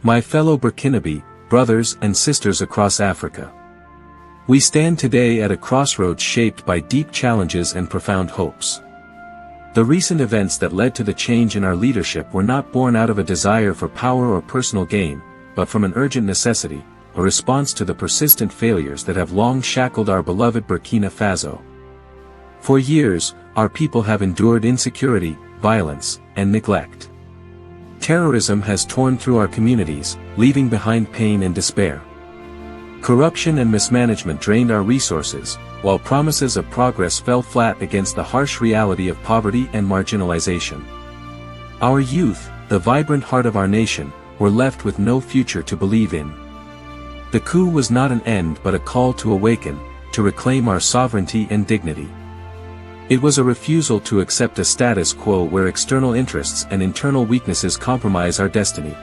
My fellow Burkinabe, brothers and sisters across Africa. We stand today at a crossroads shaped by deep challenges and profound hopes. The recent events that led to the change in our leadership were not born out of a desire for power or personal gain, but from an urgent necessity, a response to the persistent failures that have long shackled our beloved Burkina Faso. For years, our people have endured insecurity, violence, and neglect. Terrorism has torn through our communities, leaving behind pain and despair. Corruption and mismanagement drained our resources, while promises of progress fell flat against the harsh reality of poverty and marginalization. Our youth, the vibrant heart of our nation, were left with no future to believe in. The coup was not an end but a call to awaken, to reclaim our sovereignty and dignity. It was a refusal to accept a status quo where external interests and internal weaknesses compromise our destiny.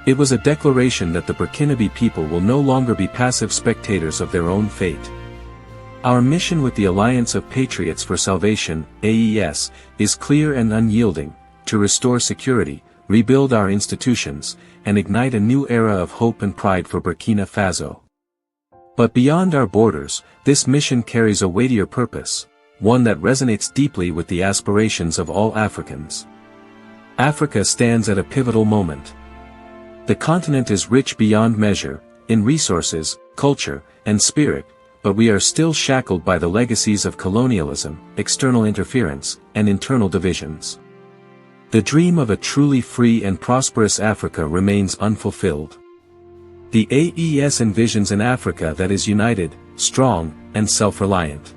It was a declaration that the Burkinabe people will no longer be passive spectators of their own fate. Our mission with the Alliance of Patriots for Salvation, AES, is clear and unyielding: to restore security, rebuild our institutions, and ignite a new era of hope and pride for Burkina Faso. But beyond our borders, this mission carries a weightier purpose, one that resonates deeply with the aspirations of all Africans. Africa stands at a pivotal moment. The continent is rich beyond measure, in resources, culture, and spirit, but we are still shackled by the legacies of colonialism, external interference, and internal divisions. The dream of a truly free and prosperous Africa remains unfulfilled. The AES envisions an Africa that is united, strong, and self-reliant.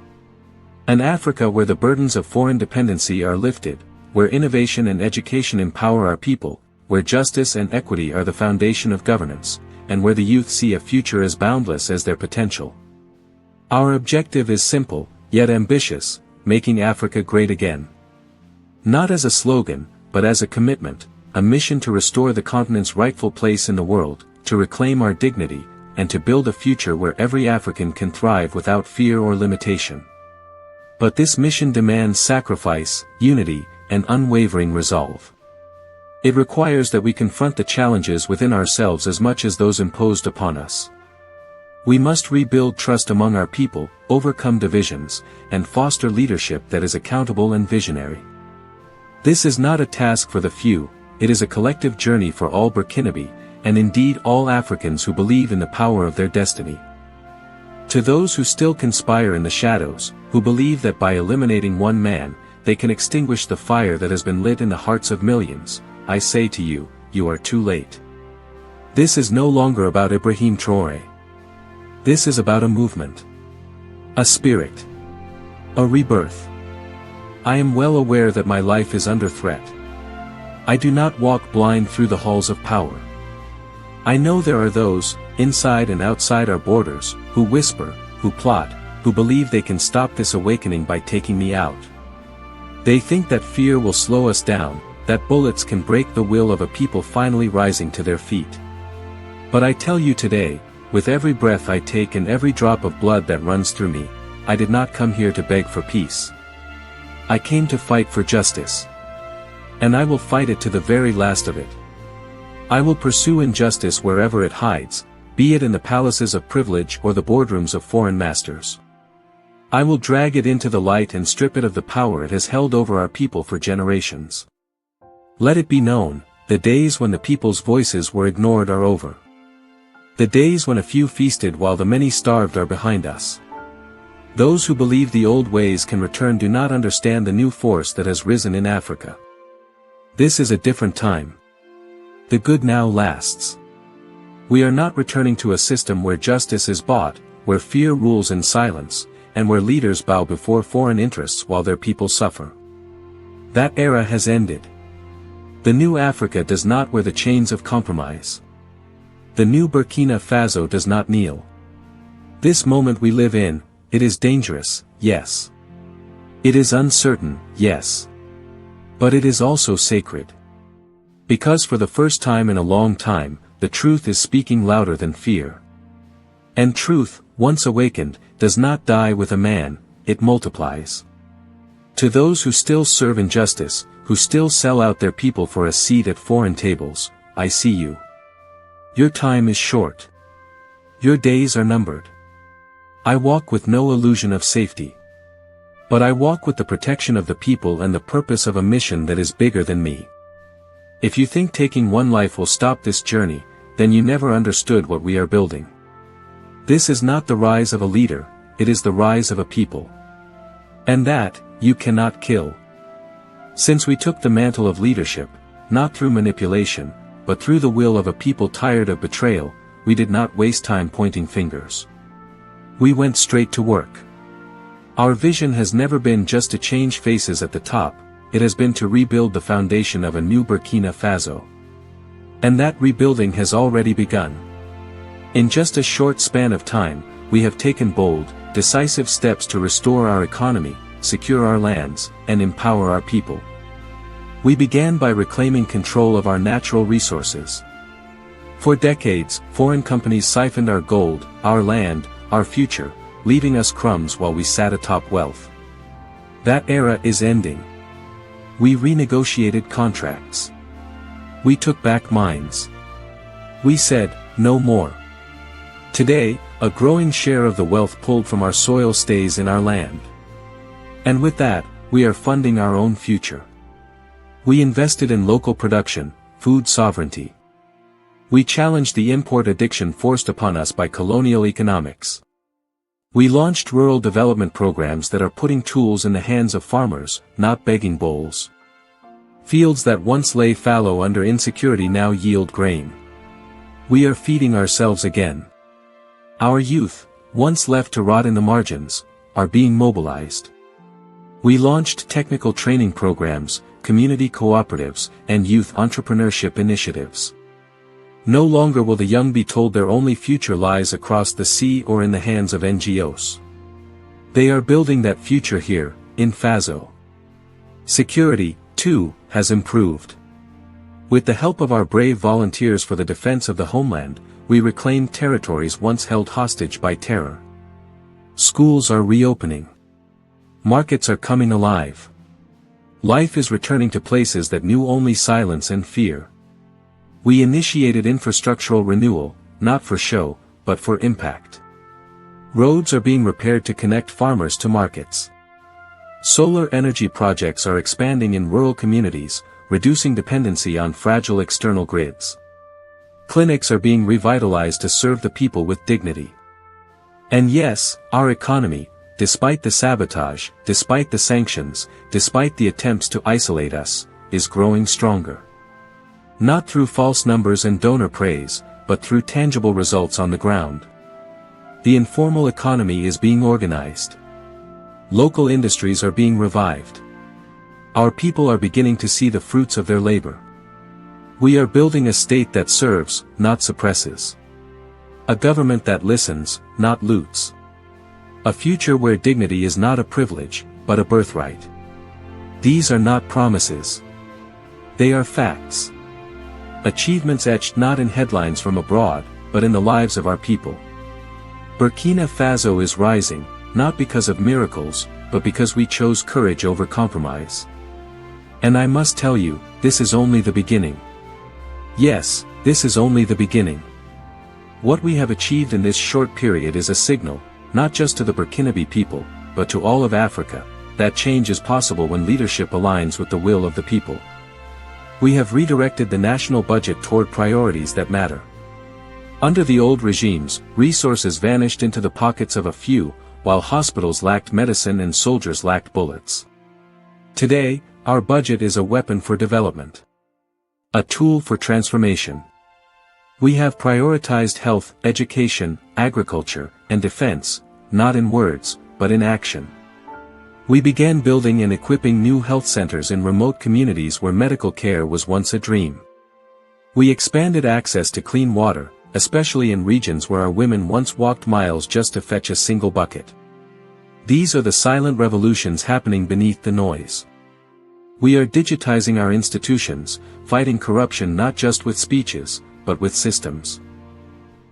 An Africa where the burdens of foreign dependency are lifted, where innovation and education empower our people, where justice and equity are the foundation of governance, and where the youth see a future as boundless as their potential. Our objective is simple, yet ambitious: making Africa great again. Not as a slogan, but as a commitment, a mission to restore the continent's rightful place in the world, to reclaim our dignity, and to build a future where every African can thrive without fear or limitation. But this mission demands sacrifice, unity, and unwavering resolve. It requires that we confront the challenges within ourselves as much as those imposed upon us. We must rebuild trust among our people, overcome divisions, and foster leadership that is accountable and visionary. This is not a task for the few, it is a collective journey for all Burkinabe, and indeed all Africans who believe in the power of their destiny. To those who still conspire in the shadows, who believe that by eliminating one man, they can extinguish the fire that has been lit in the hearts of millions, I say to you, you are too late. This is no longer about Ibrahim Traoré. This is about a movement. A spirit. A rebirth. I am well aware that my life is under threat. I do not walk blind through the halls of power. I know there are those, inside and outside our borders, who whisper, who plot, who believe they can stop this awakening by taking me out. They think that fear will slow us down, that bullets can break the will of a people finally rising to their feet. But I tell you today, with every breath I take and every drop of blood that runs through me, I did not come here to beg for peace. I came to fight for justice. And I will fight it to the very last of it. I will pursue injustice wherever it hides, be it in the palaces of privilege or the boardrooms of foreign masters. I will drag it into the light and strip it of the power it has held over our people for generations. Let it be known, the days when the people's voices were ignored are over. The days when a few feasted while the many starved are behind us. Those who believe the old ways can return do not understand the new force that has risen in Africa. This is a different time. The good now lasts. We are not returning to a system where justice is bought, where fear rules in silence, and where leaders bow before foreign interests while their people suffer. That era has ended. The new Africa does not wear the chains of compromise. The new Burkina Faso does not kneel. This moment we live in, it is dangerous, yes. It is uncertain, yes. But it is also sacred. Because for the first time in a long time, the truth is speaking louder than fear. And truth, once awakened, does not die with a man, it multiplies. To those who still serve injustice, who still sell out their people for a seat at foreign tables, I see you. Your time is short. Your days are numbered. I walk with no illusion of safety. But I walk with the protection of the people and the purpose of a mission that is bigger than me. If you think taking one life will stop this journey, then you never understood what we are building. This is not the rise of a leader, it is the rise of a people. And that, you cannot kill. Since we took the mantle of leadership, not through manipulation, but through the will of a people tired of betrayal, we did not waste time pointing fingers. We went straight to work. Our vision has never been just to change faces at the top, it has been to rebuild the foundation of a new Burkina Faso. And that rebuilding has already begun. In just a short span of time, we have taken bold, decisive steps to restore our economy, secure our lands, and empower our people. We began by reclaiming control of our natural resources. For decades, foreign companies siphoned our gold, our land, our future, leaving us crumbs while we sat atop wealth. That era is ending. We renegotiated contracts. We took back mines. We said, no more. Today, a growing share of the wealth pulled from our soil stays in our land. And with that, we are funding our own future. We invested in local production, food sovereignty. We challenged the import addiction forced upon us by colonial economics. We launched rural development programs that are putting tools in the hands of farmers, not begging bowls. Fields that once lay fallow under insecurity now yield grain. We are feeding ourselves again. Our youth, once left to rot in the margins, are being mobilized. We launched technical training programs, community cooperatives, and youth entrepreneurship initiatives. No longer will the young be told their only future lies across the sea or in the hands of NGOs. They are building that future here, in Faso. Security, too, has improved. With the help of our brave volunteers for the defense of the homeland, we reclaimed territories once held hostage by terror. Schools are reopening. Markets are coming alive. Life is returning to places that knew only silence and fear. We initiated infrastructural renewal, not for show, but for impact. Roads are being repaired to connect farmers to markets. Solar energy projects are expanding in rural communities, reducing dependency on fragile external grids. Clinics are being revitalized to serve the people with dignity. And yes, our economy, despite the sabotage, despite the sanctions, despite the attempts to isolate us, is growing stronger. Not through false numbers and donor praise, but through tangible results on the ground. The informal economy is being organized. Local industries are being revived. Our people are beginning to see the fruits of their labor. We are building a state that serves, not suppresses. A government that listens, not loots. A future where dignity is not a privilege, but a birthright. These are not promises. They are facts. Achievements etched not in headlines from abroad, but in the lives of our people. Burkina Faso is rising, not because of miracles, but because we chose courage over compromise. And I must tell you, this is only the beginning. Yes, this is only the beginning. What we have achieved in this short period is a signal, not just to the Burkinabe people, but to all of Africa, that change is possible when leadership aligns with the will of the people. We have redirected the national budget toward priorities that matter. Under the old regimes, resources vanished into the pockets of a few, while hospitals lacked medicine and soldiers lacked bullets. Today, our budget is a weapon for development. A tool for transformation. We have prioritized health, education, agriculture, and defense, not in words, but in action. We began building and equipping new health centers in remote communities where medical care was once a dream. We expanded access to clean water, especially in regions where our women once walked miles just to fetch a single bucket. These are the silent revolutions happening beneath the noise. We are digitizing our institutions, fighting corruption not just with speeches, but with systems.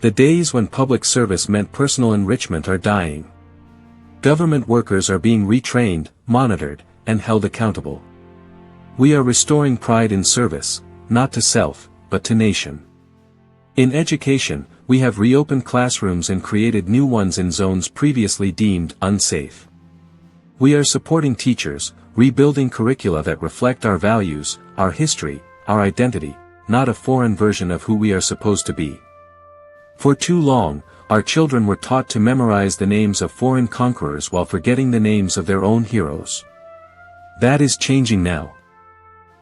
The days when public service meant personal enrichment are dying. Government workers are being retrained, monitored, and held accountable. We are restoring pride in service, not to self, but to nation. In education, we have reopened classrooms and created new ones in zones previously deemed unsafe. We are supporting teachers, rebuilding curricula that reflect our values, our history, our identity, not a foreign version of who we are supposed to be. For too long, our children were taught to memorize the names of foreign conquerors while forgetting the names of their own heroes. That is changing now.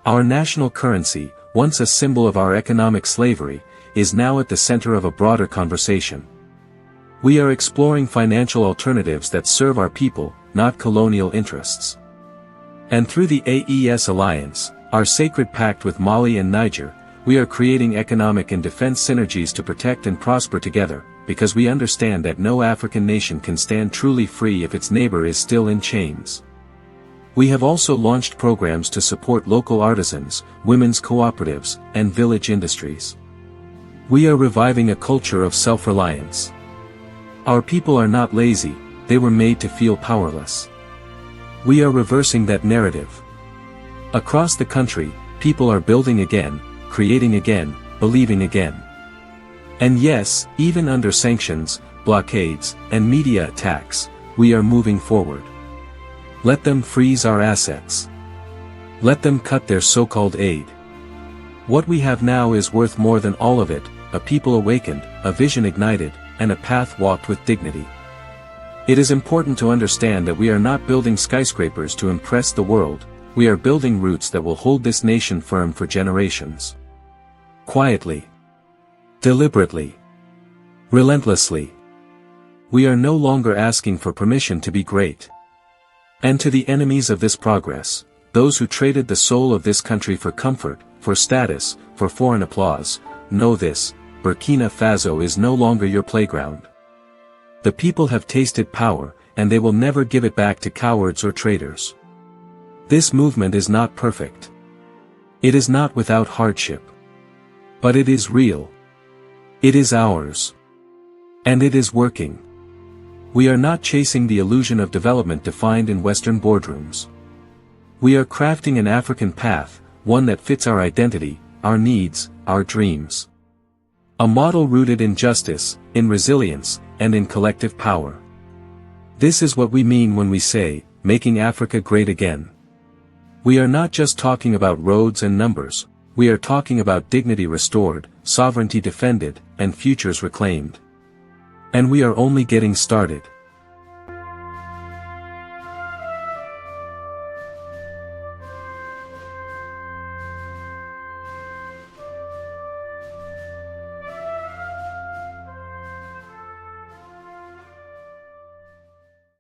Our national currency, once a symbol of our economic slavery, is now at the center of a broader conversation. We are exploring financial alternatives that serve our people, not colonial interests. And through the AES Alliance, our sacred pact with Mali and Niger, we are creating economic and defense synergies to protect and prosper together, because we understand that no African nation can stand truly free if its neighbor is still in chains. We have also launched programs to support local artisans, women's cooperatives, and village industries. We are reviving a culture of self-reliance. Our people are not lazy, they were made to feel powerless. We are reversing that narrative. Across the country, people are building again, creating again, believing again. And yes, even under sanctions, blockades, and media attacks, we are moving forward. Let them freeze our assets. Let them cut their so-called aid. What we have now is worth more than all of it, a people awakened, a vision ignited, and a path walked with dignity. It is important to understand that we are not building skyscrapers to impress the world, we are building roots that will hold this nation firm for generations. Quietly. Deliberately. Relentlessly. We are no longer asking for permission to be great. And to the enemies of this progress, those who traded the soul of this country for comfort, for status, for foreign applause, know this, Burkina Faso is no longer your playground. The people have tasted power, and they will never give it back to cowards or traitors. This movement is not perfect. It is not without hardship. But it is real. It is ours. And it is working. We are not chasing the illusion of development defined in Western boardrooms. We are crafting an African path, one that fits our identity, our needs, our dreams. A model rooted in justice, in resilience, and in collective power. This is what we mean when we say, making Africa great again. We are not just talking about roads and numbers, we are talking about dignity restored, sovereignty defended, and futures reclaimed. And we are only getting started.